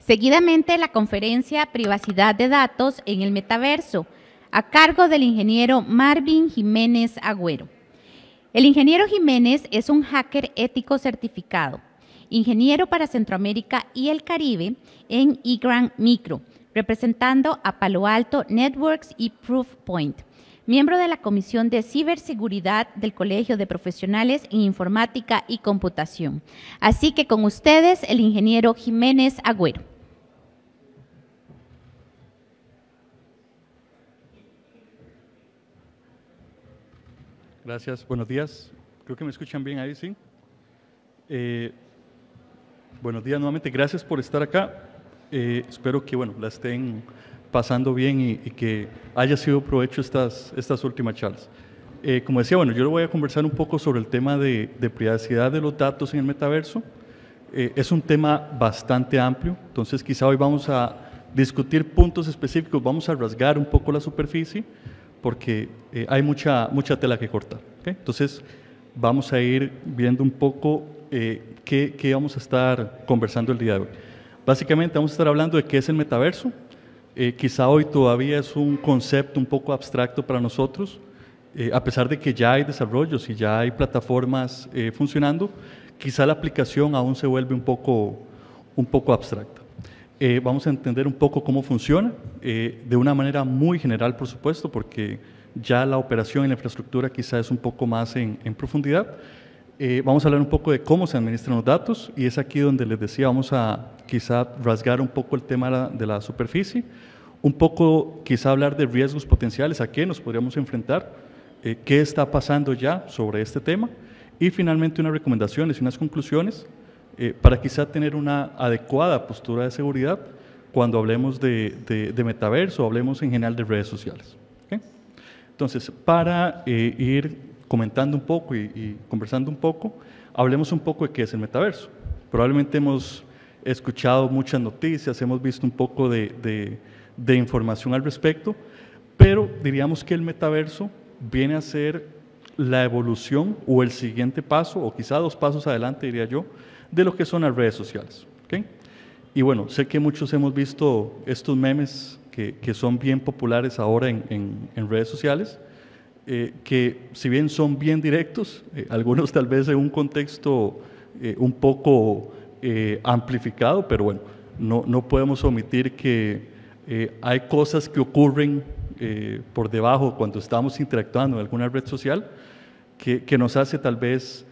Seguidamente, la conferencia Privacidad de Datos en el Metaverso, a cargo del ingeniero Marvin Jiménez Agüero. El ingeniero Jiménez es un hacker ético certificado, ingeniero para Centroamérica y el Caribe en eGrant Micro, representando a Palo Alto Networks y Proofpoint, miembro de la Comisión de Ciberseguridad del Colegio de Profesionales en Informática y Computación. Así que con ustedes, el ingeniero Jiménez Agüero. Gracias, buenos días. Creo que me escuchan bien ahí, ¿sí? Buenos días nuevamente, gracias por estar acá. Espero que la estén pasando bien y que haya sido provecho estas últimas charlas. Como decía, yo le voy a conversar un poco sobre el tema de privacidad de los datos en el metaverso. Es un tema bastante amplio, entonces quizá hoy vamos a discutir puntos específicos, vamos a rasgar un poco la superficie, porque hay mucha tela que cortar. ¿Okay? Entonces, vamos a ir viendo un poco qué vamos a estar conversando el día de hoy. Básicamente, vamos a estar hablando de qué es el metaverso. Quizá hoy todavía es un concepto un poco abstracto para nosotros, a pesar de que ya hay desarrollos y ya hay plataformas funcionando, quizá la aplicación aún se vuelve un poco abstracta. Vamos a entender un poco cómo funciona, de una manera muy general, por supuesto, porque ya la operación y la infraestructura quizá es un poco más en profundidad. Vamos a hablar un poco de cómo se administran los datos, y es aquí donde les decía, vamos a quizá rasgar un poco el tema de la superficie, un poco quizá hablar de riesgos potenciales, a qué nos podríamos enfrentar, qué está pasando ya sobre este tema, y finalmente unas recomendaciones y unas conclusiones para quizá tener una adecuada postura de seguridad cuando hablemos de metaverso o hablemos en general de redes sociales. ¿Okay? Entonces, para ir comentando un poco y conversando un poco, hablemos un poco de qué es el metaverso. Probablemente hemos escuchado muchas noticias, hemos visto un poco de información al respecto, pero diríamos que el metaverso viene a ser la evolución o el siguiente paso, o quizá 2 pasos adelante, diría yo, de lo que son las redes sociales. ¿Okay? Y sé que muchos hemos visto estos memes que son bien populares ahora en redes sociales, que si bien son bien directos, algunos tal vez en un contexto un poco amplificado, pero no podemos omitir que hay cosas que ocurren por debajo cuando estamos interactuando en alguna red social que nos hace tal vez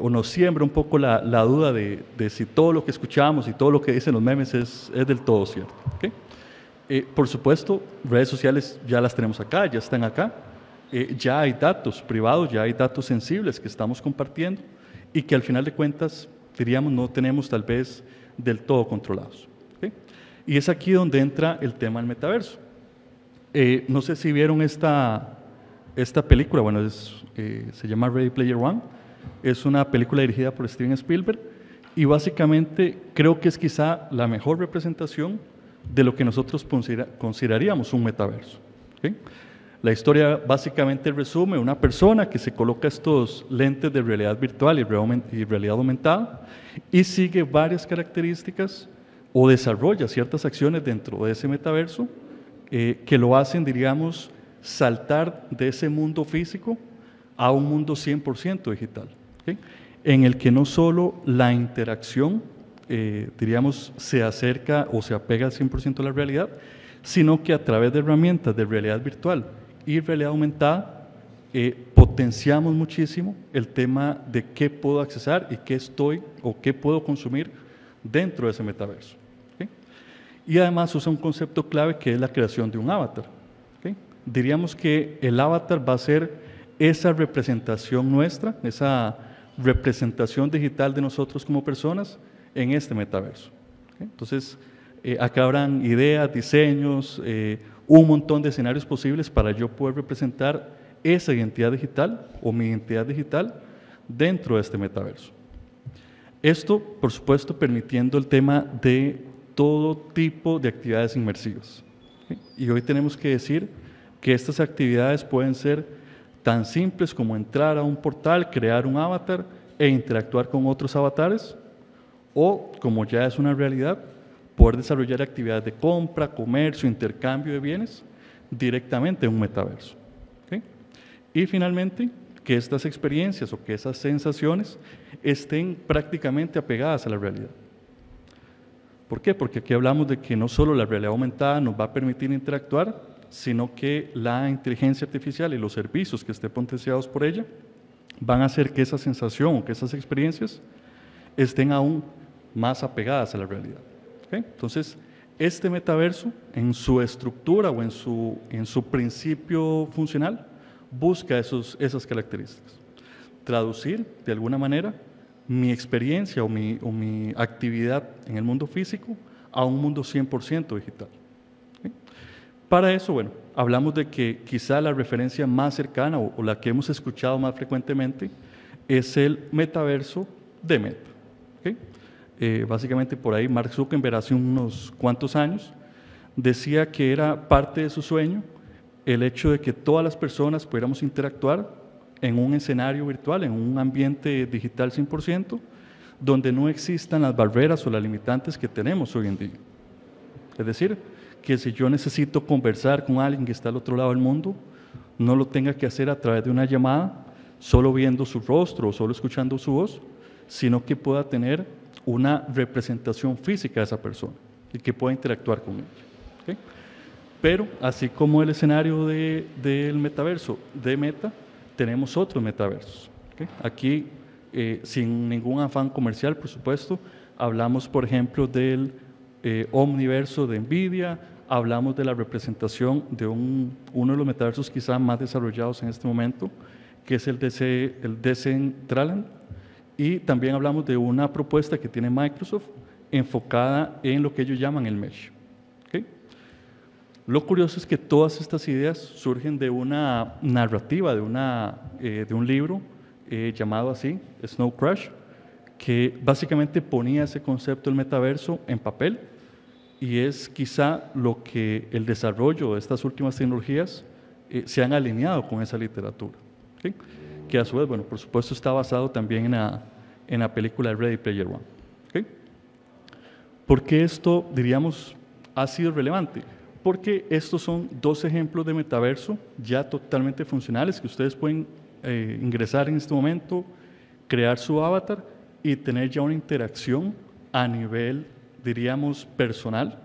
o nos siembra un poco la duda de si todo lo que escuchamos y todo lo que dicen los memes es del todo cierto. ¿Okay? Por supuesto, redes sociales ya las tenemos acá, ya están acá, ya hay datos privados, ya hay datos sensibles que estamos compartiendo y que al final de cuentas, diríamos, no tenemos tal vez del todo controlados. ¿Okay? Y es aquí donde entra el tema del metaverso. No sé si vieron esta película, se llama Ready Player One. Es una película dirigida por Steven Spielberg y básicamente creo que es quizá la mejor representación de lo que nosotros consideraríamos un metaverso. ¿Okay? La historia básicamente resume una persona que se coloca estos lentes de realidad virtual y realidad aumentada y sigue varias características o desarrolla ciertas acciones dentro de ese metaverso que lo hacen, diríamos, saltar de ese mundo físico a un mundo 100% digital, ¿okay? En el que no solo la interacción, diríamos, se acerca o se apega al 100% a la realidad, sino que a través de herramientas de realidad virtual y realidad aumentada, potenciamos muchísimo el tema de qué puedo accesar y qué estoy o qué puedo consumir dentro de ese metaverso. ¿Okay? Y además usa un concepto clave que es la creación de un avatar. ¿Okay? Diríamos que el avatar va a ser esa representación nuestra, esa representación digital de nosotros como personas en este metaverso. ¿Okay? Entonces, acá habrán ideas, diseños, un montón de escenarios posibles para yo poder representar esa identidad digital o mi identidad digital dentro de este metaverso. Esto, por supuesto, permitiendo el tema de todo tipo de actividades inmersivas. ¿Okay? Y hoy tenemos que decir que estas actividades pueden ser tan simples como entrar a un portal, crear un avatar e interactuar con otros avatares, o, como ya es una realidad, poder desarrollar actividades de compra, comercio, intercambio de bienes directamente en un metaverso. ¿Okay? Y finalmente, que estas experiencias o que esas sensaciones estén prácticamente apegadas a la realidad. ¿Por qué? Porque aquí hablamos de que no solo la realidad aumentada nos va a permitir interactuar, sino que la inteligencia artificial y los servicios que estén potenciados por ella van a hacer que esa sensación o que esas experiencias estén aún más apegadas a la realidad. ¿Okay? Entonces, este metaverso, en su estructura o en su principio funcional, busca esas características. Traducir, de alguna manera, mi experiencia o mi actividad en el mundo físico a un mundo 100% digital. ¿Okay? Para eso, bueno, hablamos de que quizá la referencia más cercana o la que hemos escuchado más frecuentemente es el metaverso de Meta. ¿Okay? Básicamente por ahí Mark Zuckerberg hace unos cuantos años decía que era parte de su sueño el hecho de que todas las personas pudiéramos interactuar en un escenario virtual, en un ambiente digital 100%, donde no existan las barreras o las limitantes que tenemos hoy en día. Es decir, que si yo necesito conversar con alguien que está al otro lado del mundo, no lo tenga que hacer a través de una llamada, solo viendo su rostro o solo escuchando su voz, sino que pueda tener una representación física de esa persona y que pueda interactuar con ella. ¿Okay? Pero, así como el escenario del metaverso de Meta, tenemos otros metaversos. ¿Okay? Aquí, sin ningún afán comercial, por supuesto, hablamos, por ejemplo, del Omniverso de NVIDIA, hablamos de la representación de uno de los metaversos quizá más desarrollados en este momento, que es el Decentraland, y también hablamos de una propuesta que tiene Microsoft enfocada en lo que ellos llaman el Mesh. ¿Okay? Lo curioso es que todas estas ideas surgen de una narrativa, de un libro llamado así, Snow Crash, que básicamente ponía ese concepto del metaverso en papel, y es quizá lo que el desarrollo de estas últimas tecnologías se han alineado con esa literatura. ¿Okay? Que a su vez, bueno, por supuesto está basado también en la película Ready Player One. ¿Okay? ¿Por qué esto, diríamos, ha sido relevante? Porque estos son dos ejemplos de metaverso ya totalmente funcionales que ustedes pueden ingresar en este momento, crear su avatar y tener ya una interacción a nivel, diríamos, personal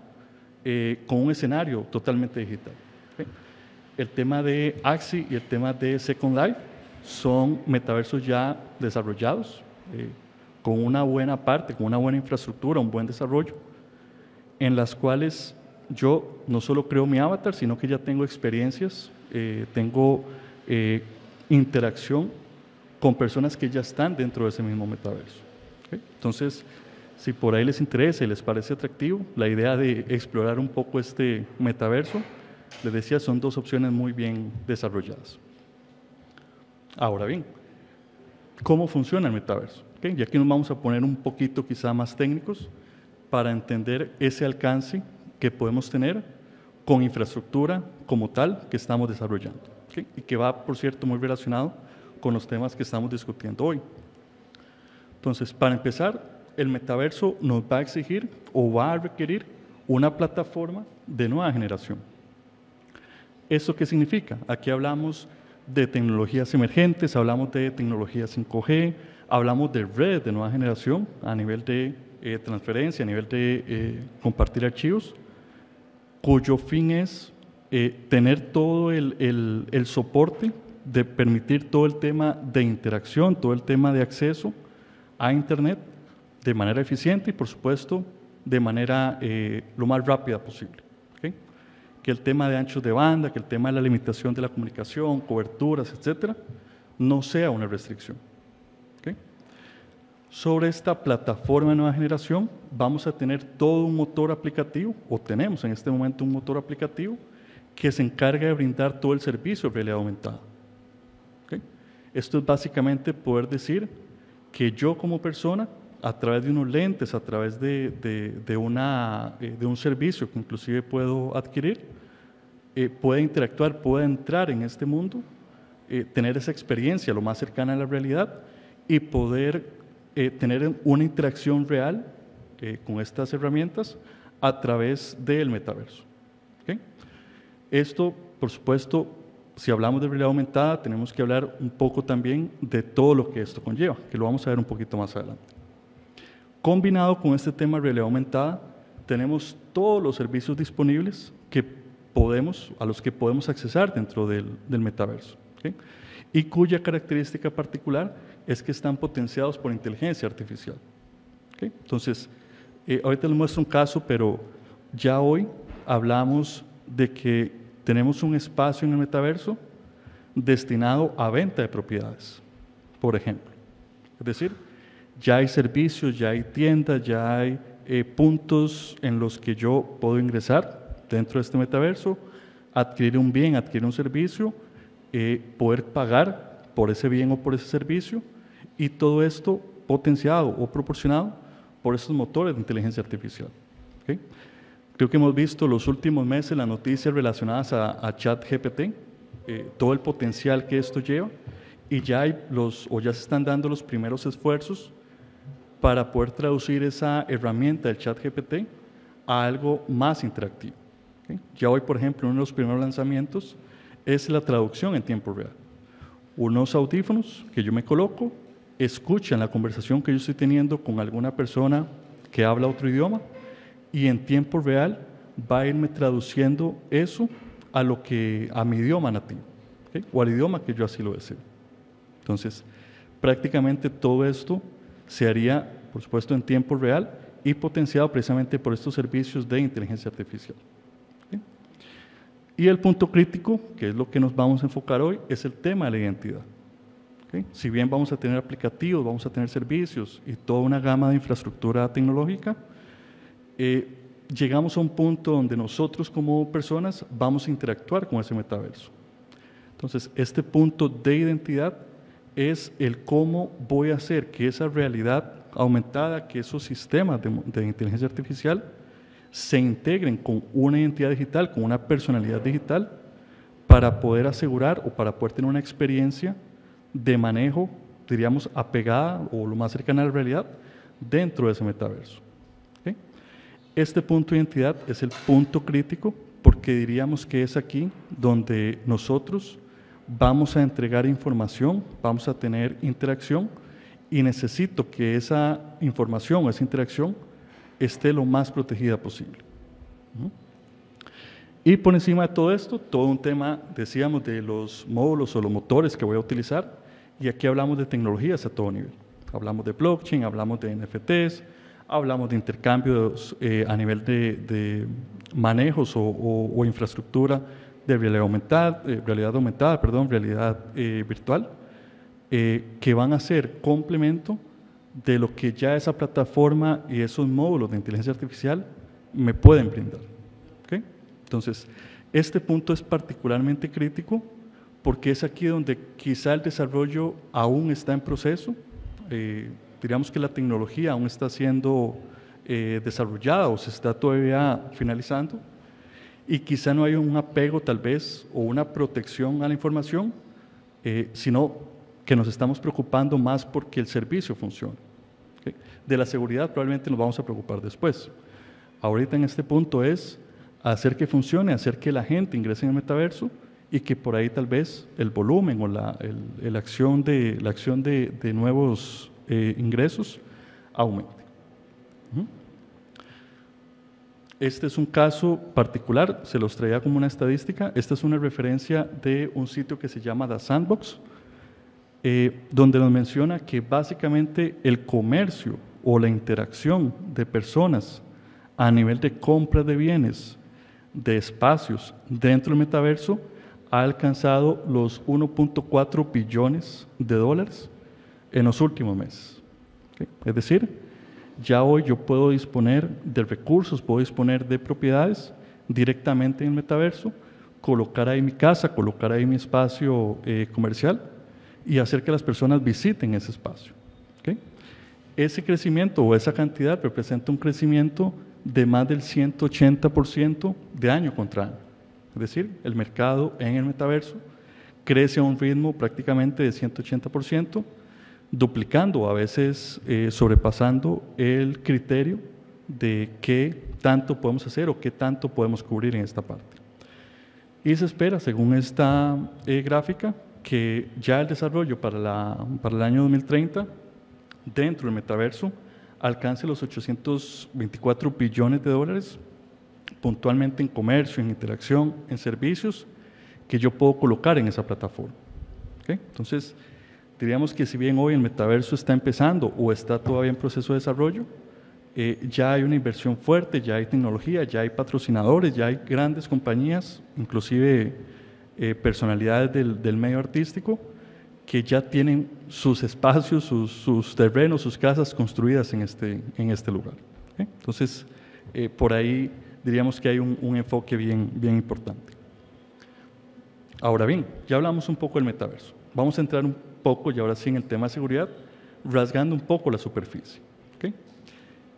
con un escenario totalmente digital. ¿Okay? El tema de Axie y el tema de Second Life son metaversos ya desarrollados, con una buena parte, con una buena infraestructura, un buen desarrollo, en las cuales yo no solo creo mi avatar, sino que ya tengo experiencias, tengo interacción con personas que ya están dentro de ese mismo metaverso. ¿Okay? Entonces, si por ahí les interesa y les parece atractivo la idea de explorar un poco este metaverso, les decía, son dos opciones muy bien desarrolladas. Ahora bien, ¿cómo funciona el metaverso? ¿Okay? Y aquí nos vamos a poner un poquito quizá más técnicos para entender ese alcance que podemos tener con infraestructura como tal que estamos desarrollando. ¿Okay? Y que va, por cierto, muy relacionado con los temas que estamos discutiendo hoy. Entonces, para empezar, el metaverso nos va a exigir o va a requerir una plataforma de nueva generación. ¿Eso qué significa? Aquí hablamos de tecnologías emergentes, hablamos de tecnologías 5G, hablamos de redes de nueva generación a nivel de transferencia, a nivel de compartir archivos, cuyo fin es tener todo el soporte de permitir todo el tema de interacción, todo el tema de acceso a Internet de manera eficiente y, por supuesto, de manera lo más rápida posible. ¿Okay? Que el tema de anchos de banda, que el tema de la limitación de la comunicación, coberturas, etcétera, no sea una restricción. ¿Okay? Sobre esta plataforma de nueva generación vamos a tener todo un motor aplicativo, o tenemos en este momento un motor aplicativo que se encarga de brindar todo el servicio de realidad aumentada. ¿Okay? Esto es básicamente poder decir que yo como persona, a través de unos lentes, a través de un servicio que inclusive puedo adquirir, pueda interactuar, pueda entrar en este mundo, tener esa experiencia lo más cercana a la realidad y poder tener una interacción real con estas herramientas a través del metaverso. ¿Okay? Esto, por supuesto, si hablamos de realidad aumentada, tenemos que hablar un poco también de todo lo que esto conlleva, que lo vamos a ver un poquito más adelante. Combinado con este tema de realidad aumentada, tenemos todos los servicios disponibles a los que podemos accesar dentro del metaverso, ¿okay? Y cuya característica particular es que están potenciados por inteligencia artificial. ¿Okay? Entonces, ahorita les muestro un caso, pero ya hoy hablamos de que tenemos un espacio en el metaverso destinado a venta de propiedades, por ejemplo. Es decir, ya hay servicios, ya hay tiendas, ya hay puntos en los que yo puedo ingresar dentro de este metaverso, adquirir un bien, adquirir un servicio, poder pagar por ese bien o por ese servicio, y todo esto potenciado o proporcionado por estos motores de inteligencia artificial. ¿Okay? Creo que hemos visto los últimos meses las noticias relacionadas a ChatGPT, todo el potencial que esto lleva, y ya se están dando los primeros esfuerzos para poder traducir esa herramienta del ChatGPT a algo más interactivo. ¿Okay? Ya hoy, por ejemplo, uno de los primeros lanzamientos es la traducción en tiempo real. Unos audífonos que yo me coloco, escuchan la conversación que yo estoy teniendo con alguna persona que habla otro idioma, y en tiempo real va a irme traduciendo eso a mi idioma nativo, ¿okay? O al idioma que yo así lo deseo. Entonces, prácticamente todo esto se haría, por supuesto, en tiempo real y potenciado precisamente por estos servicios de inteligencia artificial. ¿Okay? Y el punto crítico, que es lo que nos vamos a enfocar hoy, es el tema de la identidad. ¿Okay? Si bien vamos a tener aplicativos, vamos a tener servicios y toda una gama de infraestructura tecnológica, llegamos a un punto donde nosotros como personas vamos a interactuar con ese metaverso. Entonces, este punto de identidad es el cómo voy a hacer que esa realidad aumentada, que esos sistemas de inteligencia artificial se integren con una identidad digital, con una personalidad digital, para poder asegurar o para poder tener una experiencia de manejo, diríamos, apegada o lo más cercana a la realidad dentro de ese metaverso. ¿Okay? Este punto de identidad es el punto crítico, porque diríamos que es aquí donde nosotros vamos a entregar información, vamos a tener interacción, y necesito que esa información, esa interacción, esté lo más protegida posible. Y por encima de todo esto, todo un tema, decíamos, de los módulos o los motores que voy a utilizar, y aquí hablamos de tecnologías a todo nivel. Hablamos de blockchain, hablamos de NFTs, hablamos de intercambios a nivel de manejos o infraestructura de realidad virtual, que van a ser complemento de lo que ya esa plataforma y esos módulos de inteligencia artificial me pueden brindar. ¿Okay? Entonces, este punto es particularmente crítico porque es aquí donde quizá el desarrollo aún está en proceso. Diríamos que la tecnología aún está siendo desarrollada o se está todavía finalizando, y quizá no hay un apego tal vez o una protección a la información, sino que nos estamos preocupando más porque el servicio funcione. ¿Okay? De la seguridad probablemente nos vamos a preocupar después. Ahorita en este punto es hacer que funcione, hacer que la gente ingrese en el metaverso y que por ahí tal vez el volumen o la acción de nuevos ingresos aumente. Este es un caso particular, se los traía como una estadística. Esta es una referencia de un sitio que se llama The Sandbox, donde nos menciona que básicamente el comercio o la interacción de personas a nivel de compra de bienes, de espacios dentro del metaverso, ha alcanzado los 1.4 billones de dólares en los últimos meses. ¿Okay? Es decir, ya hoy yo puedo disponer de recursos, puedo disponer de propiedades directamente en el metaverso, colocar ahí mi casa, colocar ahí mi espacio comercial y hacer que las personas visiten ese espacio. ¿Okay? Ese crecimiento o esa cantidad representa un crecimiento de más del 180% de año contra año. Es decir, el mercado en el metaverso crece a un ritmo prácticamente de 180%, duplicando, a veces sobrepasando el criterio de que tanto podemos hacer o qué tanto podemos cubrir en esta parte. Y se espera, según esta gráfica, que ya el desarrollo para el año 2030, dentro del metaverso, alcance los 824 billones de dólares, puntualmente en comercio, en interacción, en servicios, que yo puedo colocar en esa plataforma. ¿Okay? Entonces, diríamos que si bien hoy el metaverso está empezando o está todavía en proceso de desarrollo, ya hay una inversión fuerte, ya hay tecnología, ya hay patrocinadores, ya hay grandes compañías, inclusive personalidades del medio artístico, que ya tienen sus espacios, sus terrenos, sus casas construidas en este lugar. ¿Okay? Entonces, por ahí diríamos que hay un enfoque bien importante. Ahora bien, ya hablamos un poco del metaverso. Vamos a entrar un poco, y ahora sí, en el tema de seguridad, rasgando un poco la superficie. ¿Okay?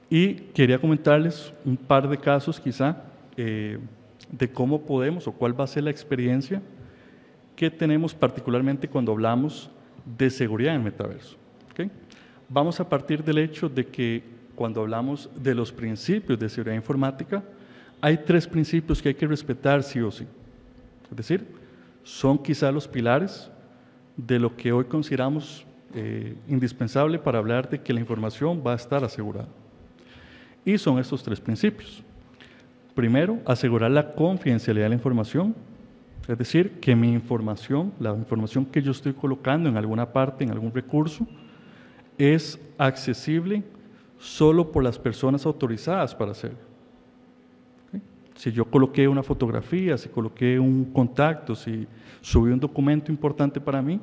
Y quería comentarles un par de casos quizá de cómo podemos o cuál va a ser la experiencia que tenemos particularmente cuando hablamos de seguridad en el metaverso. ¿Okay? Vamos a partir del hecho de que cuando hablamos de los principios de seguridad informática, hay 3 principios que hay que respetar sí o sí. Es decir, son quizá los pilares de lo que hoy consideramos indispensable para hablar de que la información va a estar asegurada. Y son estos 3 principios. Primero, asegurar la confidencialidad de la información, es decir, que mi información, la información que yo estoy colocando en alguna parte, en algún recurso, es accesible solo por las personas autorizadas para hacerlo. ¿Okay? Si yo coloqué una fotografía, si coloqué un contacto, si subí un documento importante para mí,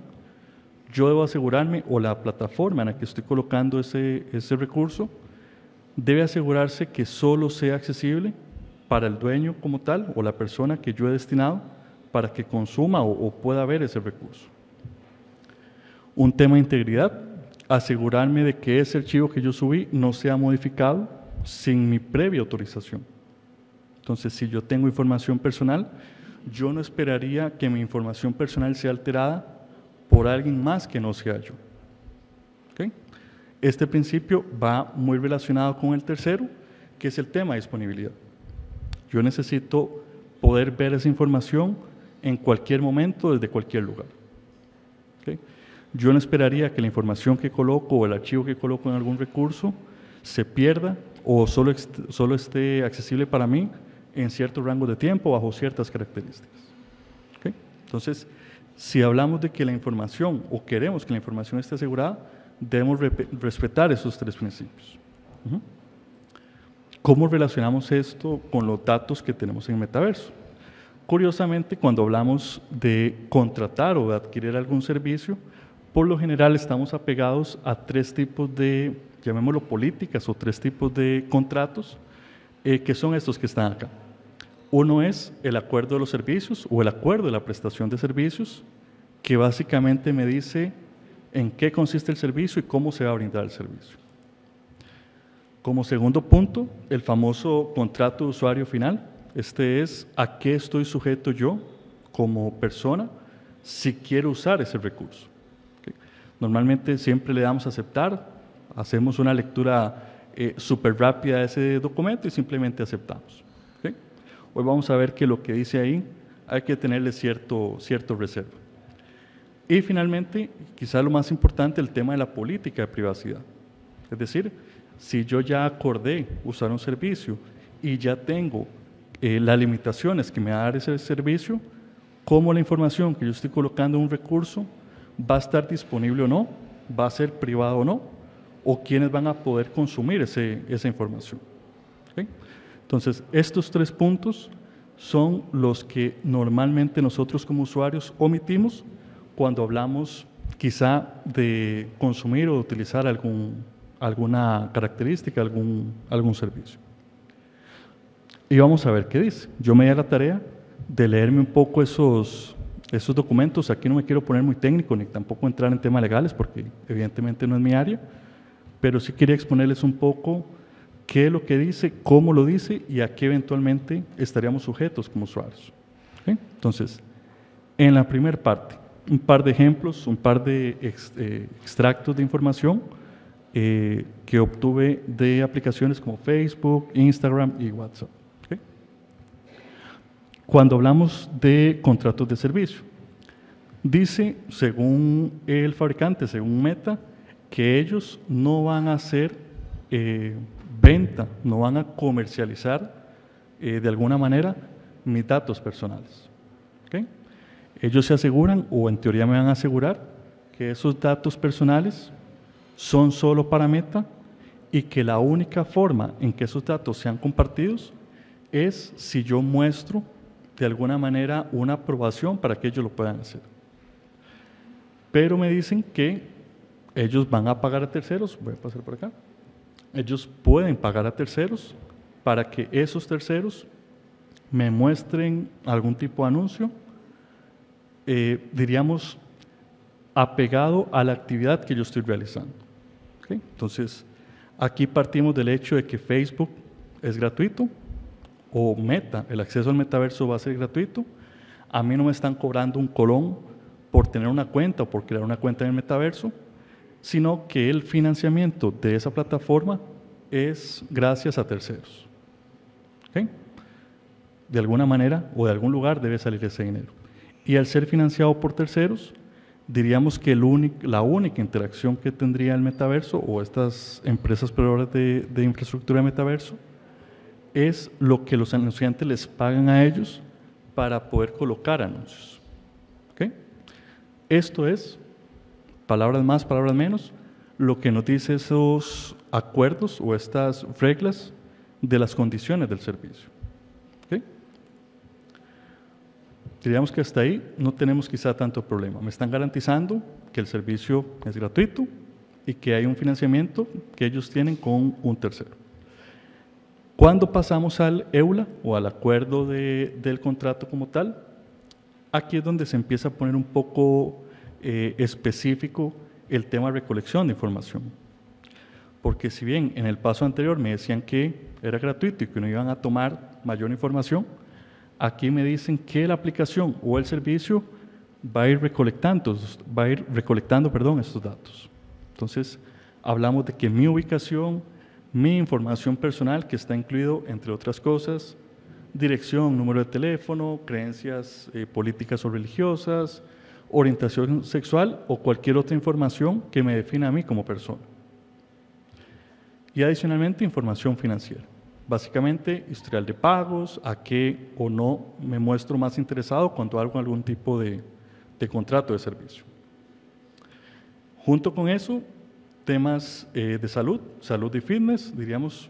yo debo asegurarme, o la plataforma en la que estoy colocando ese recurso, debe asegurarse que solo sea accesible para el dueño como tal, o la persona que yo he destinado para que consuma o pueda ver ese recurso. Un tema de integridad, asegurarme de que ese archivo que yo subí no sea modificado sin mi previa autorización. Entonces, si yo tengo información personal, yo no esperaría que mi información personal sea alterada por alguien más que no sea yo. ¿Okay? Este principio va muy relacionado con el tercero, que es el tema de disponibilidad. Yo necesito poder ver esa información en cualquier momento, desde cualquier lugar. ¿Okay? Yo no esperaría que la información que coloco o el archivo que coloco en algún recurso se pierda o solo esté accesible para mí en cierto rango de tiempo bajo ciertas características. ¿Okay? Entonces, si hablamos de que la información o queremos que la información esté asegurada, debemos respetar esos 3 principios. ¿Cómo relacionamos esto con los datos que tenemos en el metaverso? Curiosamente, cuando hablamos de contratar o de adquirir algún servicio, por lo general estamos apegados a 3 tipos de, llamémoslo políticas, o 3 tipos de contratos, que son estos que están acá. Uno es el acuerdo de los servicios o el acuerdo de la prestación de servicios, que básicamente me dice en qué consiste el servicio y cómo se va a brindar el servicio. Como segundo punto, el famoso contrato de usuario final. Este es a qué estoy sujeto yo como persona si quiero usar ese recurso. ¿Okay? Normalmente siempre le damos a aceptar, hacemos una lectura súper rápida de ese documento y simplemente aceptamos. ¿Okay? Hoy vamos a ver que lo que dice ahí hay que tenerle cierto reserva. Y finalmente, quizá lo más importante, el tema de la política de privacidad. Es decir, si yo ya acordé usar un servicio y ya tengo las limitaciones que me va a dar ese servicio, cómo la información que yo estoy colocando en un recurso va a estar disponible o no, va a ser privada o no, o quiénes van a poder consumir esa información. ¿Okay? Entonces, estos 3 puntos son los que normalmente nosotros como usuarios omitimos cuando hablamos quizá de consumir o de utilizar alguna característica, algún servicio. Y vamos a ver qué dice. Yo me di a la tarea de leerme un poco esos documentos. Aquí no me quiero poner muy técnico ni tampoco entrar en temas legales porque evidentemente no es mi área, pero sí quería exponerles un poco qué es lo que dice, cómo lo dice y a qué eventualmente estaríamos sujetos como usuarios. ¿Okay? Entonces, en la primera parte, un par de ejemplos, un par de extractos de información que obtuve de aplicaciones como Facebook, Instagram y WhatsApp. ¿Okay? Cuando hablamos de contratos de servicio, dice, según el fabricante, según Meta, que ellos no van a hacer venta, no van a comercializar de alguna manera mis datos personales. ¿Okay? Ellos se aseguran, o en teoría me van a asegurar, que esos datos personales son solo para Meta y que la única forma en que esos datos sean compartidos es si yo muestro de alguna manera una aprobación para que ellos lo puedan hacer. Pero me dicen que ellos van a pagar a terceros, voy a pasar por acá, ellos pueden pagar a terceros para que esos terceros me muestren algún tipo de anuncio, diríamos, apegado a la actividad que yo estoy realizando. ¿Okay? Entonces, aquí partimos del hecho de que Facebook es gratuito, o Meta, el acceso al metaverso va a ser gratuito. A mí no me están cobrando un colón por tener una cuenta o por crear una cuenta en el metaverso, sino que el financiamiento de esa plataforma es gracias a terceros. ¿Okay? De alguna manera o de algún lugar debe salir ese dinero. Y al ser financiado por terceros, diríamos que la única interacción que tendría el metaverso o estas empresas proveedoras de infraestructura de metaverso es lo que los anunciantes les pagan a ellos para poder colocar anuncios. ¿Okay? Esto es, palabras más, palabras menos, lo que nos dice esos acuerdos o estas reglas de las condiciones del servicio. ¿Okay? Diríamos que hasta ahí no tenemos quizá tanto problema. Me están garantizando que el servicio es gratuito y que hay un financiamiento que ellos tienen con un tercero. Cuando pasamos al EULA o al acuerdo del contrato como tal, aquí es donde se empieza a poner un poco específico el tema de recolección de información. Porque si bien en el paso anterior me decían que era gratuito y que no iban a tomar mayor información, aquí me dicen que la aplicación o el servicio va a ir recolectando estos datos. Entonces, hablamos de que mi ubicación, mi información personal, que está incluido, entre otras cosas, dirección, número de teléfono, creencias políticas o religiosas, orientación sexual o cualquier otra información que me defina a mí como persona. Y adicionalmente, información financiera. Básicamente, historial de pagos, a qué o no me muestro más interesado cuando hago algún tipo de contrato de servicio. Junto con eso, temas de salud y fitness, diríamos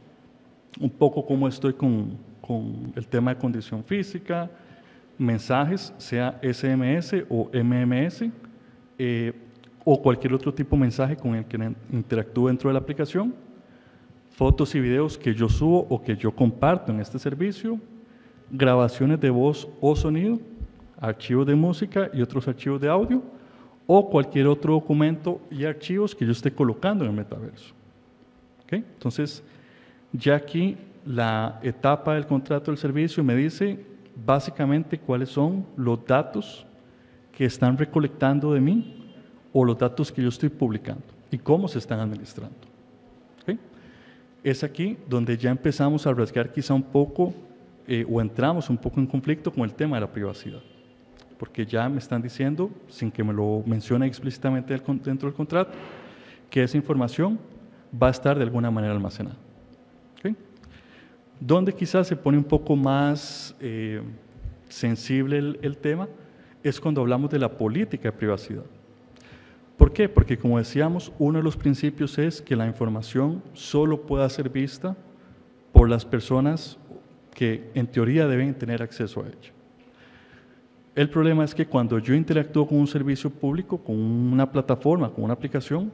un poco cómo estoy con el tema de condición física, mensajes, sea SMS o MMS, o cualquier otro tipo de mensaje con el que interactúe dentro de la aplicación, fotos y videos que yo subo o que yo comparto en este servicio, grabaciones de voz o sonido, archivos de música y otros archivos de audio, o cualquier otro documento y archivos que yo esté colocando en el metaverso. ¿Okay? Entonces, ya aquí la etapa del contrato del servicio me dice básicamente cuáles son los datos que están recolectando de mí o los datos que yo estoy publicando y cómo se están administrando. ¿Okay? Es aquí donde ya empezamos a rasgar quizá un poco o entramos un poco en conflicto con el tema de la privacidad. Porque ya me están diciendo, sin que me lo mencione explícitamente dentro del contrato, que esa información va a estar de alguna manera almacenada. ¿Okay? Donde quizás se pone un poco más sensible el tema es cuando hablamos de la política de privacidad. ¿Por qué? Porque como decíamos, uno de los principios es que la información solo pueda ser vista por las personas que en teoría deben tener acceso a ella. El problema es que cuando yo interactúo con un servicio público, con una plataforma, con una aplicación,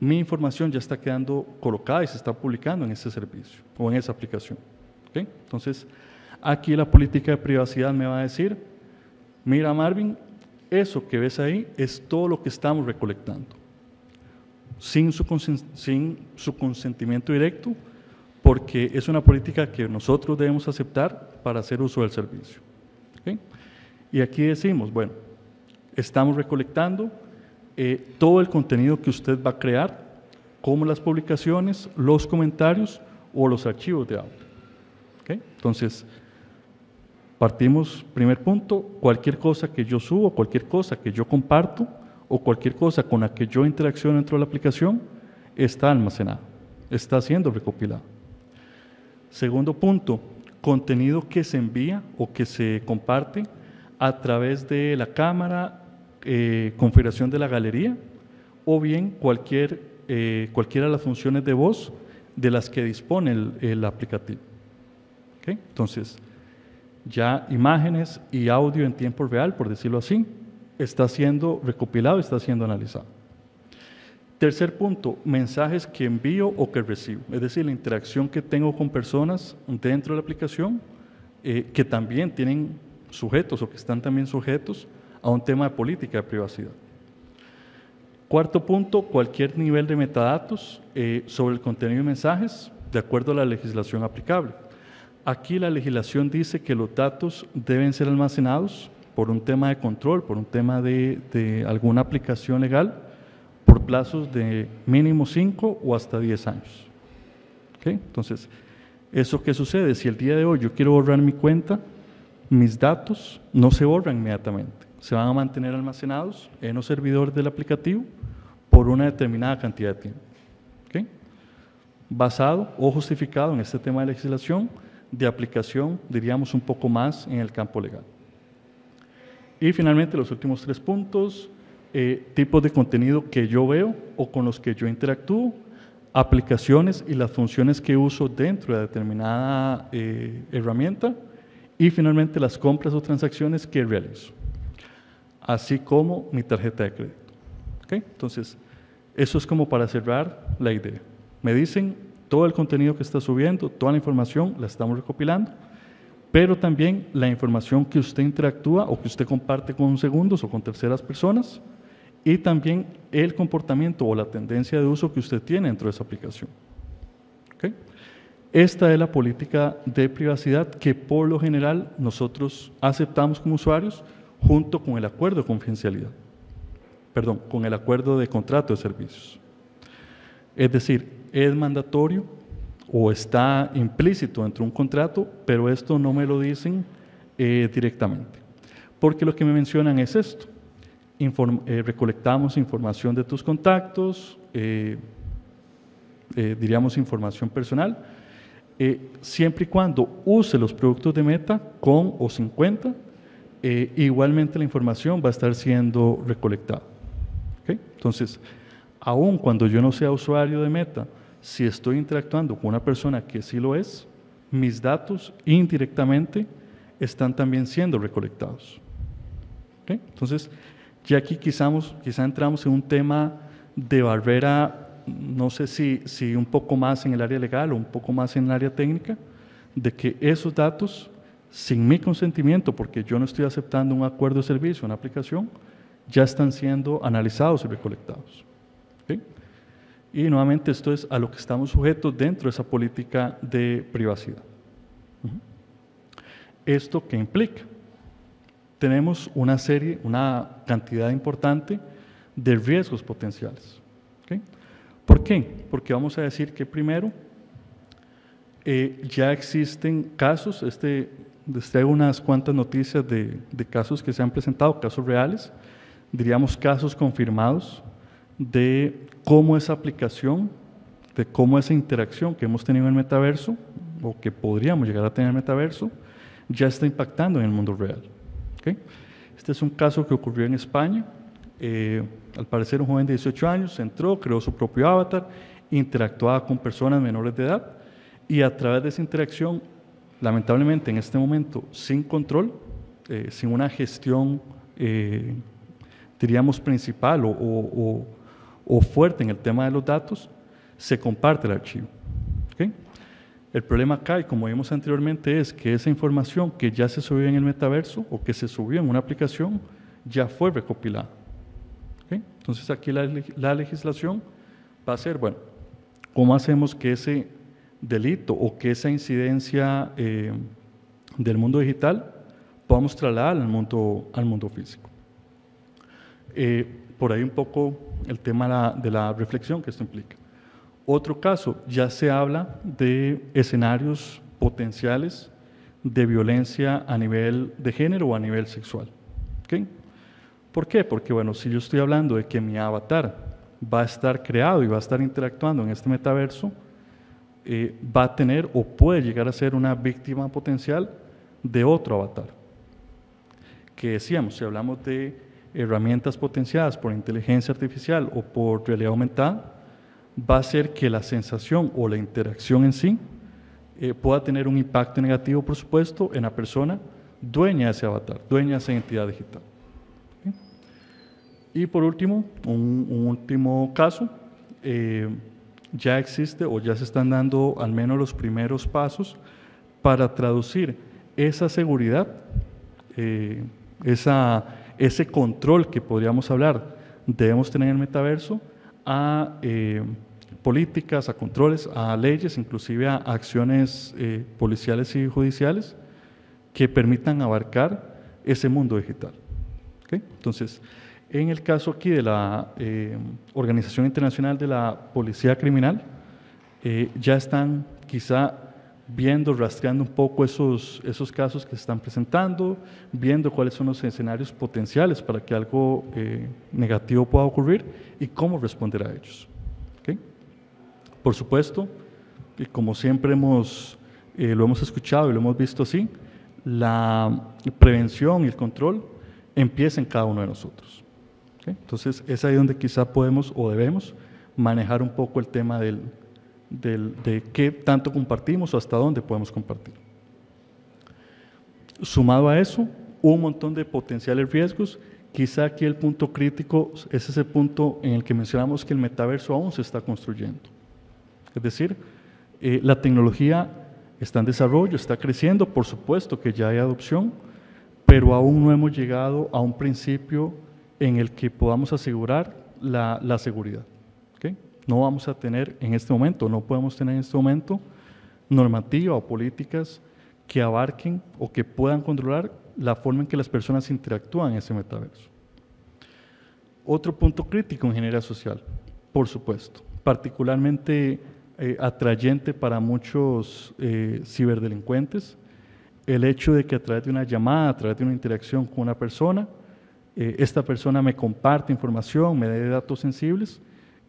mi información ya está quedando colocada y se está publicando en ese servicio o en esa aplicación. ¿Okay? Entonces, aquí la política de privacidad me va a decir, mira Marvin, eso que ves ahí es todo lo que estamos recolectando, sin su consentimiento directo, porque es una política que nosotros debemos aceptar para hacer uso del servicio. ¿Okay? Y aquí decimos, bueno, estamos recolectando todo el contenido que usted va a crear como las publicaciones, los comentarios o los archivos de audio. ¿Okay? Entonces, partimos, primer punto, cualquier cosa que yo subo, cualquier cosa que yo comparto o cualquier cosa con la que yo interacciono dentro de la aplicación está almacenada, está siendo recopilada. Segundo punto, contenido que se envía o que se comparte a través de la cámara, configuración de la galería o bien cualquiera de las funciones de voz de las que dispone el aplicativo. ¿Okay? Entonces, ya imágenes y audio en tiempo real, por decirlo así, está siendo recopilado, está siendo analizado. Tercer punto, mensajes que envío o que recibo, es decir, la interacción que tengo con personas dentro de la aplicación que también tienen sujetos o que están también sujetos a un tema de política de privacidad. Cuarto punto, cualquier nivel de metadatos sobre el contenido de mensajes de acuerdo a la legislación aplicable. Aquí la legislación dice que los datos deben ser almacenados por un tema de control, por un tema de alguna aplicación legal, por plazos de mínimo 5 o hasta 10 años. ¿Okay? Entonces, ¿eso qué sucede? Si el día de hoy yo quiero borrar mi cuenta, mis datos no se borran inmediatamente, se van a mantener almacenados en los servidores del aplicativo por una determinada cantidad de tiempo. ¿Okay? Basado o justificado en este tema de legislación de aplicación, diríamos un poco más en el campo legal. Y finalmente los últimos 3 puntos, tipos de contenido que yo veo o con los que yo interactúo, aplicaciones y las funciones que uso dentro de determinada herramienta y finalmente las compras o transacciones que realizo, así como mi tarjeta de crédito. ¿Okay? Entonces, eso es como para cerrar la idea. Me dicen todo el contenido que está subiendo, toda la información la estamos recopilando, pero también la información que usted interactúa o que usted comparte con segundos o con terceras personas y también el comportamiento o la tendencia de uso que usted tiene dentro de esa aplicación. ¿Okay? Esta es la política de privacidad que por lo general nosotros aceptamos como usuarios junto con el acuerdo de confidencialidad, perdón, con el acuerdo de contrato de servicios. Es decir, es mandatorio o está implícito dentro de un contrato, pero esto no me lo dicen directamente. Porque lo que me mencionan es esto. Recolectamos información de tus contactos, diríamos información personal, siempre y cuando use los productos de Meta con o sin cuenta, igualmente la información va a estar siendo recolectada. ¿Okay? Entonces, aun cuando yo no sea usuario de Meta, si estoy interactuando con una persona que sí lo es, mis datos indirectamente están también siendo recolectados. ¿Okay? Entonces, ya aquí quizá entramos en un tema de barrera, no sé si un poco más en el área legal o un poco más en el área técnica, de que esos datos, sin mi consentimiento, porque yo no estoy aceptando un acuerdo de servicio, una aplicación, ya están siendo analizados y recolectados. ¿Okay? Y nuevamente esto es a lo que estamos sujetos dentro de esa política de privacidad. ¿Esto qué implica? Tenemos una cantidad importante de riesgos potenciales. ¿Okay? ¿Por qué? Porque vamos a decir que primero ya existen casos, les traigo unas cuantas noticias de casos que se han presentado, casos reales, diríamos casos confirmados de cómo esa aplicación, de cómo esa interacción que hemos tenido en el metaverso, o que podríamos llegar a tener en el metaverso, ya está impactando en el mundo real. ¿Okay? Este es un caso que ocurrió en España. Al parecer un joven de 18 años entró, creó su propio avatar, interactuaba con personas menores de edad y a través de esa interacción, lamentablemente en este momento sin control, sin una gestión, diríamos principal o fuerte en el tema de los datos, se comparte el archivo. ¿Okay? El problema acá, y como vimos anteriormente, es que esa información que ya se subió en el metaverso o que se subió en una aplicación ya fue recopilada. ¿Okay? Entonces aquí la legislación va a ser, bueno, ¿cómo hacemos que ese delito o que esa incidencia del mundo digital podamos trasladar al mundo físico? Por ahí un poco el tema de la reflexión que esto implica. Otro caso, ya se habla de escenarios potenciales de violencia a nivel de género o a nivel sexual. ¿Okay? ¿Por qué? Porque, bueno, si yo estoy hablando de que mi avatar va a estar creado y va a estar interactuando en este metaverso, va a tener o puede llegar a ser una víctima potencial de otro avatar. Que decíamos, si hablamos de herramientas potenciadas por inteligencia artificial o por realidad aumentada, va a ser que la sensación o la interacción en sí pueda tener un impacto negativo, por supuesto, en la persona dueña de ese avatar, dueña de esa identidad digital. ¿Okay? Y por último, un último caso, ya existe o ya se están dando al menos los primeros pasos para traducir esa seguridad, ese control que podríamos hablar debemos tener en el metaverso a políticas, a controles, a leyes, inclusive a acciones policiales y judiciales que permitan abarcar ese mundo digital. ¿Okay? Entonces, en el caso aquí de la Organización Internacional de la Policía Criminal, ya están quizá viendo, rastreando un poco esos casos que se están presentando, viendo cuáles son los escenarios potenciales para que algo negativo pueda ocurrir y cómo responder a ellos. ¿Okay? Por supuesto, y como siempre lo hemos escuchado y lo hemos visto así, la prevención y el control empieza en cada uno de nosotros. ¿Okay? Entonces, es ahí donde quizá podemos o debemos manejar un poco el tema de qué tanto compartimos o hasta dónde podemos compartir. Sumado a eso, un montón de potenciales riesgos. Quizá aquí el punto crítico es ese punto en el que mencionamos que el metaverso aún se está construyendo. Es decir, la tecnología está en desarrollo, está creciendo, por supuesto que ya hay adopción, pero aún no hemos llegado a un principio en el que podamos asegurar la seguridad. ¿Okay? No vamos a tener en este momento, no podemos tener en este momento normativa o políticas que abarquen o que puedan controlar la forma en que las personas interactúan en ese metaverso. Otro punto crítico en ingeniería social, por supuesto, particularmente atrayente para muchos ciberdelincuentes, el hecho de que a través de una llamada, a través de una interacción con una persona, esta persona me comparte información, me dé datos sensibles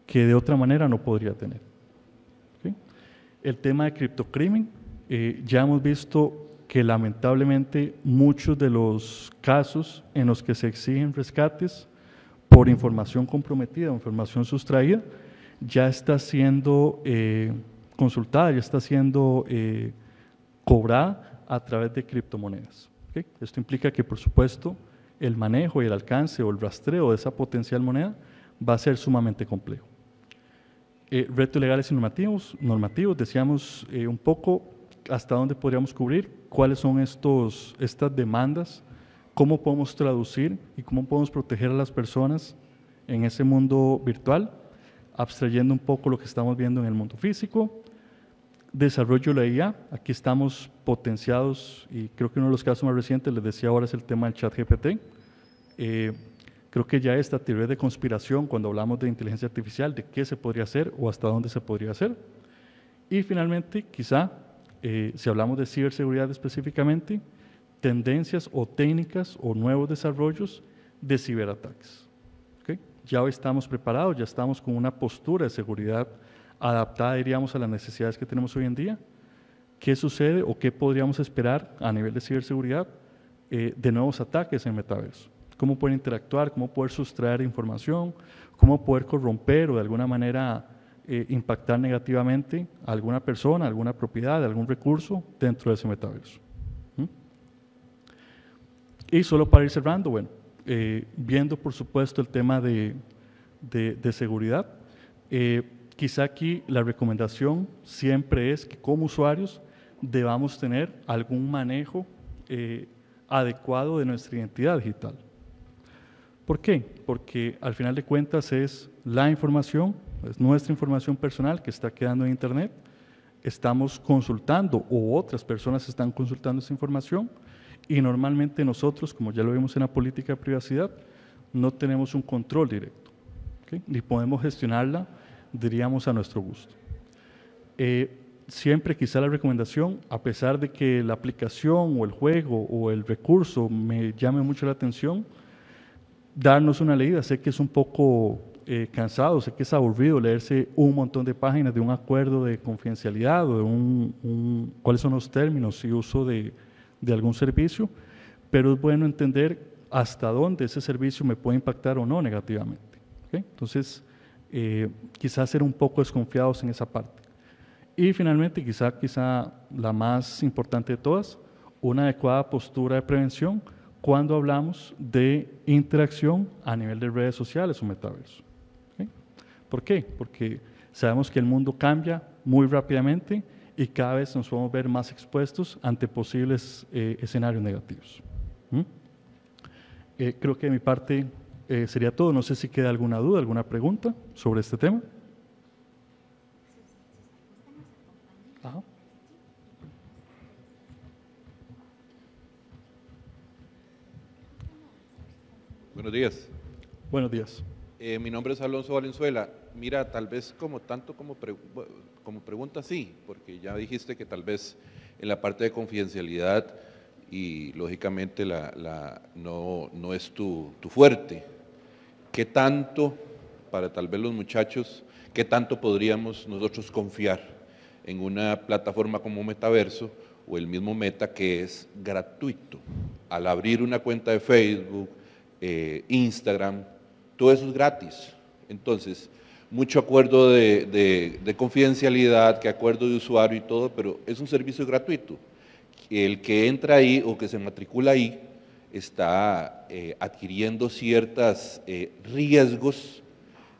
que de otra manera no podría tener. ¿Okay? El tema de criptocrimen, ya hemos visto que lamentablemente muchos de los casos en los que se exigen rescates por información comprometida o información sustraída, ya está siendo consultada, ya está siendo cobrada a través de criptomonedas. ¿Okay? Esto implica que, por supuesto, el manejo y el alcance o el rastreo de esa potencial moneda va a ser sumamente complejo. Retos legales y normativos, decíamos un poco hasta dónde podríamos cubrir, cuáles son estas demandas, cómo podemos traducir y cómo podemos proteger a las personas en ese mundo virtual, abstrayendo un poco lo que estamos viendo en el mundo físico. Desarrollo de la IA, aquí estamos potenciados y creo que uno de los casos más recientes, les decía ahora, es el tema del ChatGPT. Creo que ya esta teoría de conspiración cuando hablamos de inteligencia artificial, de qué se podría hacer o hasta dónde se podría hacer. Y finalmente, quizá, si hablamos de ciberseguridad específicamente, tendencias o técnicas o nuevos desarrollos de ciberataques. ¿Okay? Ya hoy estamos preparados, ya estamos con una postura de seguridad adaptada, diríamos, a las necesidades que tenemos hoy en día. ¿Qué sucede o qué podríamos esperar a nivel de ciberseguridad de nuevos ataques en el metaverso? ¿Cómo poder interactuar? ¿Cómo poder sustraer información? ¿Cómo poder corromper o de alguna manera impactar negativamente a alguna persona, a alguna propiedad, a algún recurso dentro de ese metaverso? Y solo para ir cerrando, bueno, viendo por supuesto el tema de seguridad, quizá aquí la recomendación siempre es que como usuarios debamos tener algún manejo adecuado de nuestra identidad digital. ¿Por qué? Porque al final de cuentas es la información, es nuestra información personal que está quedando en Internet, estamos consultando o otras personas están consultando esa información y normalmente nosotros, como ya lo vimos en la política de privacidad, no tenemos un control directo, ¿okay? Ni podemos gestionarla, diríamos, a nuestro gusto. Siempre quizá la recomendación, a pesar de que la aplicación o el juego o el recurso me llame mucho la atención, darnos una leída. Sé que es un poco cansado, sé que es aburrido leerse un montón de páginas de un acuerdo de confidencialidad o de cuáles son los términos y uso de algún servicio, pero es bueno entender hasta dónde ese servicio me puede impactar o no negativamente. ¿Okay? Entonces, quizás ser un poco desconfiados en esa parte. Y finalmente, quizá la más importante de todas, una adecuada postura de prevención cuando hablamos de interacción a nivel de redes sociales o metaverso. ¿Okay? ¿Por qué? Porque sabemos que el mundo cambia muy rápidamente y cada vez nos podemos ver más expuestos ante posibles escenarios negativos. Creo que de mi parte sería todo. No sé si queda alguna duda, alguna pregunta sobre este tema. Ajá. Buenos días. Buenos días. Mi nombre es Alonso Valenzuela. Mira, tal vez como pregunta sí, porque ya dijiste que tal vez en la parte de confidencialidad y lógicamente no es tu fuerte. ¿Qué tanto, para tal vez los muchachos, qué tanto podríamos nosotros confiar en una plataforma como Metaverso o el mismo Meta, que es gratuito? Al abrir una cuenta de Facebook, Instagram, todo eso es gratis. Entonces, mucho acuerdo de confidencialidad, que acuerdo de usuario y todo, pero es un servicio gratuito. El que entra ahí o que se matricula ahí está adquiriendo ciertos riesgos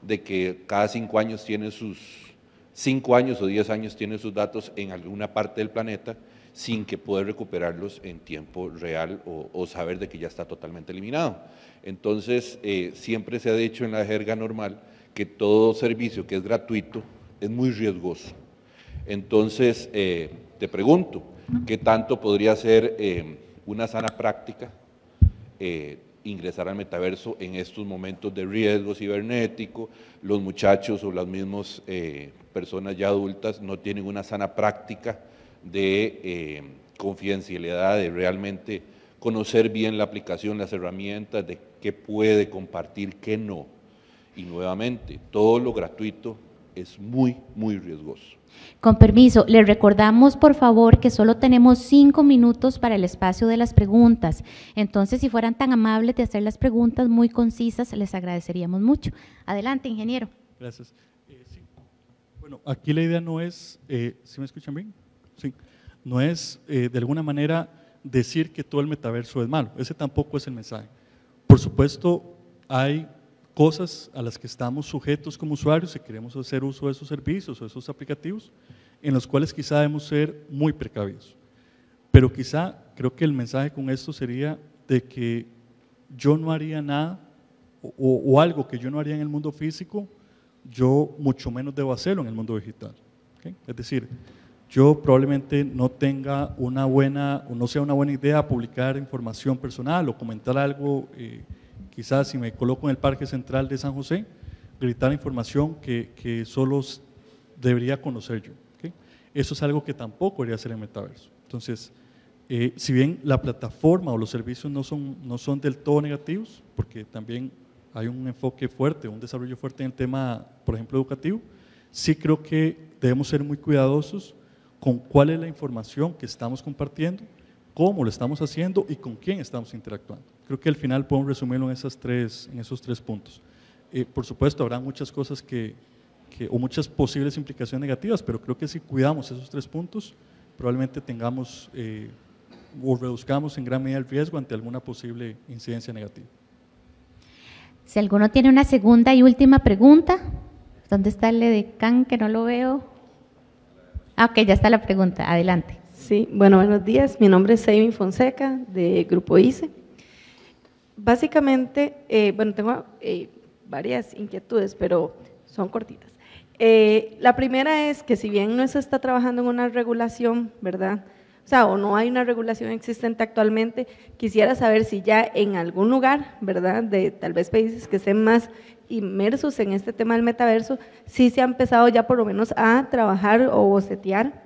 de que cada 5 años tiene 5 años o 10 años tiene sus datos en alguna parte del planeta sin que pueda recuperarlos en tiempo real o saber de que ya está totalmente eliminado. Entonces, siempre se ha dicho en la jerga normal que todo servicio que es gratuito es muy riesgoso. Entonces, te pregunto, ¿qué tanto podría ser una sana práctica ingresar al metaverso en estos momentos de riesgo cibernético? Los muchachos o las mismas personas ya adultas no tienen una sana práctica de confidencialidad, de realmente conocer bien la aplicación, las herramientas, de qué puede compartir, qué no. Y nuevamente, todo lo gratuito es muy, muy riesgoso. Con permiso, le recordamos por favor que solo tenemos 5 minutos para el espacio de las preguntas. Entonces, si fueran tan amables de hacer las preguntas muy concisas, les agradeceríamos mucho. Adelante, ingeniero. Gracias. Sí. Bueno, aquí la idea no es, ¿sí me escuchan bien? Sí. No es de alguna manera decir que todo el metaverso es malo. Ese tampoco es el mensaje. Por supuesto, hay cosas a las que estamos sujetos como usuarios si queremos hacer uso de esos servicios o de esos aplicativos, en los cuales quizá debemos ser muy precavidos. Pero quizá creo que el mensaje con esto sería de que yo no haría nada o algo que yo no haría en el mundo físico, yo mucho menos debo hacerlo en el mundo digital. ¿Okay? Es decir, yo probablemente no tenga una buena, o no sea una buena idea publicar información personal o comentar algo. Quizás si me coloco en el Parque Central de San José, gritar información que solo debería conocer yo. ¿Okay? Eso es algo que tampoco debería hacer en Metaverso. Entonces, si bien la plataforma o los servicios no son del todo negativos, porque también hay un enfoque fuerte, un desarrollo fuerte en el tema, por ejemplo, educativo, sí creo que debemos ser muy cuidadosos con cuál es la información que estamos compartiendo, cómo lo estamos haciendo y con quién estamos interactuando. Creo que al final podemos resumirlo en esos tres puntos. Por supuesto, habrá muchas cosas o muchas posibles implicaciones negativas, pero creo que si cuidamos esos 3 puntos, probablemente tengamos o reduzcamos en gran medida el riesgo ante alguna posible incidencia negativa. Si alguno tiene una segunda y última pregunta, ¿dónde está el edecán que no lo veo? Ah, ok, ya está la pregunta, adelante. Sí, bueno, buenos días. Mi nombre es Savin Fonseca, de Grupo ICE. Básicamente, bueno, tengo varias inquietudes, pero son cortitas. La primera es que si bien no se está trabajando en una regulación, ¿verdad? O sea, o no hay una regulación existente actualmente, quisiera saber si ya en algún lugar, ¿verdad? De tal vez países que estén más inmersos en este tema del metaverso, sí se ha empezado ya por lo menos a trabajar o bocetear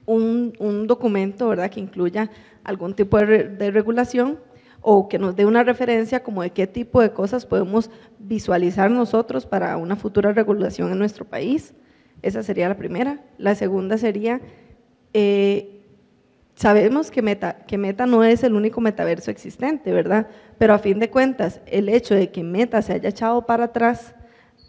un documento, ¿verdad?, que incluya algún tipo de regulación o que nos dé una referencia como de qué tipo de cosas podemos visualizar nosotros para una futura regulación en nuestro país. Esa sería la primera. La segunda sería, sabemos que Meta no es el único metaverso existente, ¿verdad? Pero a fin de cuentas, el hecho de que Meta se haya echado para atrás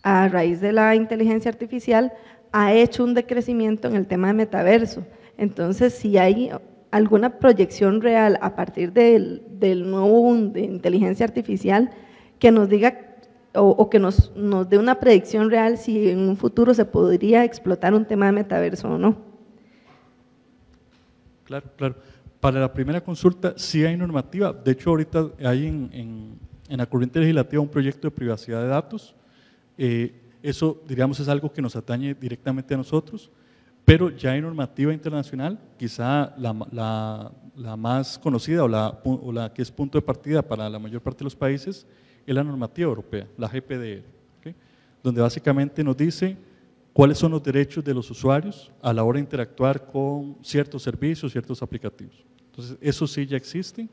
a raíz de la inteligencia artificial ha hecho un decrecimiento en el tema de metaverso. Entonces, si hay alguna proyección real a partir del nuevo boom de inteligencia artificial que nos diga o que nos dé una predicción real si en un futuro se podría explotar un tema de metaverso o no. Claro, claro. Para la primera consulta sí hay normativa. De hecho, ahorita hay en la corriente legislativa un proyecto de privacidad de datos. Eso, diríamos, es algo que nos atañe directamente a nosotros, pero ya hay normativa internacional, quizá la más conocida o la que es punto de partida para la mayor parte de los países es la normativa europea, la GPDR, ¿okay?, donde básicamente nos dice cuáles son los derechos de los usuarios a la hora de interactuar con ciertos servicios, ciertos aplicativos. Entonces, eso sí ya existe,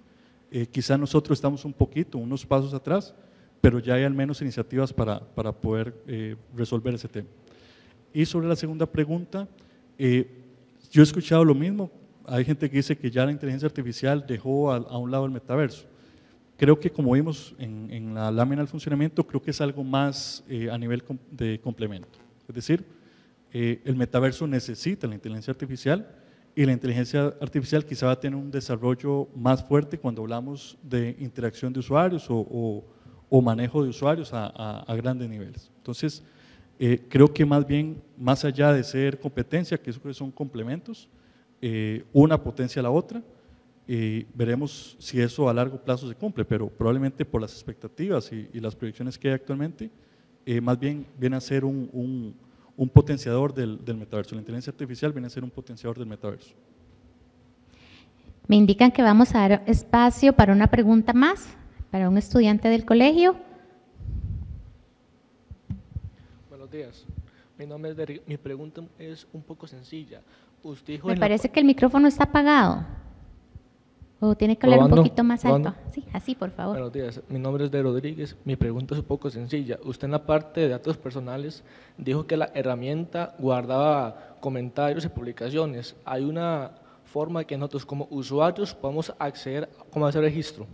quizá nosotros estamos unos pasos atrás, pero ya hay al menos iniciativas para poder resolver ese tema. Y sobre la segunda pregunta, yo he escuchado lo mismo, hay gente que dice que ya la inteligencia artificial dejó a un lado el metaverso. Creo que como vimos en la lámina del funcionamiento, creo que es algo más a nivel de complemento. Es decir, el metaverso necesita la inteligencia artificial y la inteligencia artificial quizá va a tener un desarrollo más fuerte cuando hablamos de interacción de usuarios o manejo de usuarios a grandes niveles. Entonces, creo que más bien, más allá de ser competencia, que eso son complementos, una potencia a la otra, veremos si eso a largo plazo se cumple, pero probablemente por las expectativas y las proyecciones que hay actualmente, más bien viene a ser un potenciador del metaverso. La inteligencia artificial viene a ser un potenciador del metaverso. Me indican que vamos a dar espacio para una pregunta más, para un estudiante del colegio. Buenos días. Mi pregunta es un poco sencilla. Usted dijo Me parece que el micrófono está apagado. ¿O tiene que hablar un poquito más alto? Sí, así, por favor. Buenos días, mi nombre es De Rodríguez. Mi pregunta es un poco sencilla. Usted en la parte de datos personales dijo que la herramienta guardaba comentarios y publicaciones. ¿Hay una forma que nosotros como usuarios podamos acceder a ese registro?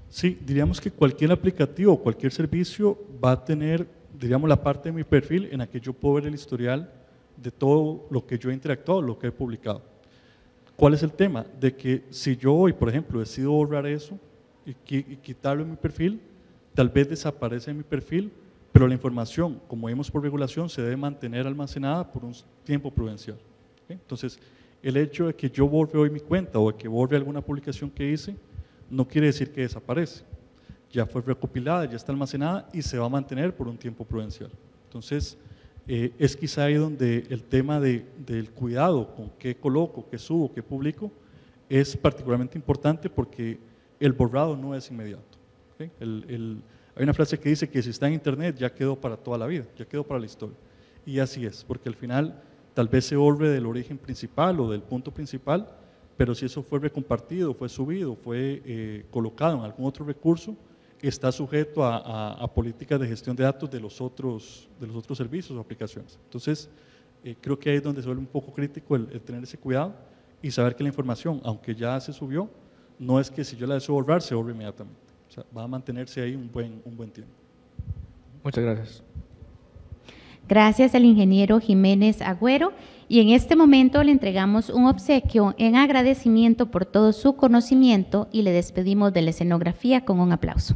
Sí, diríamos que cualquier aplicativo o cualquier servicio va a tener, diríamos, la parte de mi perfil en la que yo puedo ver el historial de todo lo que yo he interactuado, lo que he publicado. ¿Cuál es el tema? De que si yo hoy, por ejemplo, decido borrar eso y quitarlo en mi perfil, tal vez desaparece en mi perfil, pero la información, como vimos por regulación, se debe mantener almacenada por un tiempo prudencial. ¿Okay? Entonces, el hecho de que yo borre hoy mi cuenta o de que borre alguna publicación que hice, no quiere decir que desaparece. Ya fue recopilada, ya está almacenada y se va a mantener por un tiempo prudencial. Entonces, es quizá ahí donde el tema del cuidado con qué coloco, qué subo, qué publico, es particularmente importante porque el borrado no es inmediato. ¿Okay? Hay una frase que dice que si está en internet ya quedó para toda la vida, ya quedó para la historia. Y así es, porque al final tal vez se borre del origen principal o del punto principal, pero si eso fue recompartido, fue subido, fue colocado en algún otro recurso, está sujeto a políticas de gestión de datos de los otros servicios o aplicaciones. Entonces, creo que ahí es donde se vuelve un poco crítico el tener ese cuidado y saber que la información, aunque ya se subió, no es que si yo la deseo borrar, se borre inmediatamente. O sea, va a mantenerse ahí un buen tiempo. Muchas gracias. Gracias al ingeniero Jiménez Agüero. Y en este momento le entregamos un obsequio en agradecimiento por todo su conocimiento y le despedimos de la escenografía con un aplauso.